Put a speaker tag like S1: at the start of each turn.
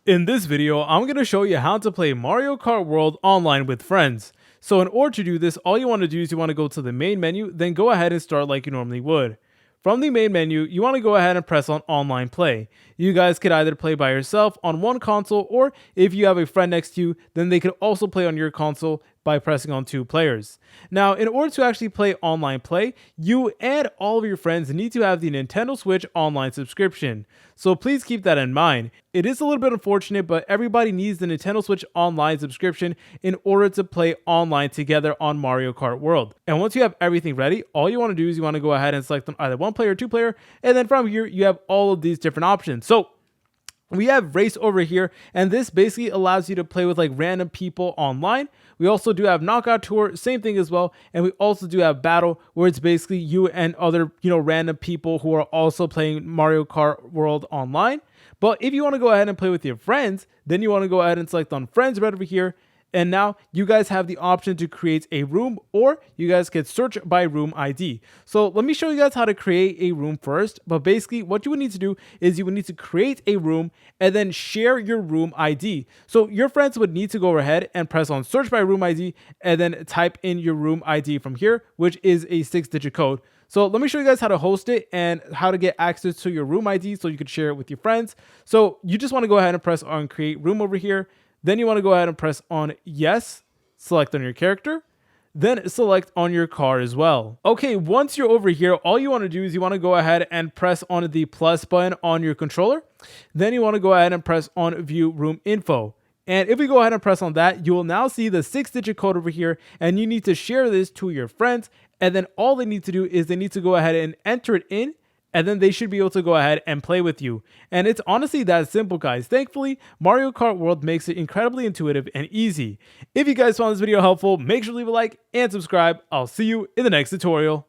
S1: In this video, I'm going to show you how to play Mario Kart World online with friends. So in order to do this, all you want to do is you want to go to the main menu, then go ahead and start like you normally would. From the main menu, you want to go ahead and press on online play. You guys could either play by yourself on one console, or if you have a friend next to you, then they could also play on your console by pressing on two players. Now, in order to actually play online play, you and all of your friends need to have the Nintendo Switch online subscription. So please keep that in mind. It is a little bit unfortunate, but everybody needs the Nintendo Switch online subscription in order to play online together on Mario Kart World. And once you have everything ready, all you want to do is you want to go ahead and select either one player or two player, and then from here you have all of these different options. So we have race over here, and this basically allows you to play with like random people online. We also do have knockout tour, same thing as well, and we also do have battle, where it's basically you and other random people who are also playing Mario Kart World online. But if you want to go ahead and play with your friends, then you want to go ahead and select on friends right over here. And now you guys have the option to create a room, or you guys can search by room ID. So let me show you guys how to create a room first. But basically what you would need to do is you would need to create a room and then share your room ID. So your friends would need to go ahead and press on search by room ID and then type in your room ID from here, which is a 6-digit code. So let me show you guys how to host it and how to get access to your room ID so you could share it with your friends. So you just want to go ahead and press on create room over here. Then you want to go ahead and press on yes, select on your character, then select on your car as well. Okay, once you're over here, all you want to do is you want to go ahead and press on the plus button on your controller. Then you want to go ahead and press on view room info. And if we go ahead and press on that, you will now see the 6-digit code over here, and you need to share this to your friends. And then all they need to do is they need to go ahead and enter it in, and then they should be able to go ahead and play with you. And it's honestly that simple, guys. Thankfully, Mario Kart World makes it incredibly intuitive and easy. If you guys found this video helpful, make sure to leave a like and subscribe. I'll see you in the next tutorial.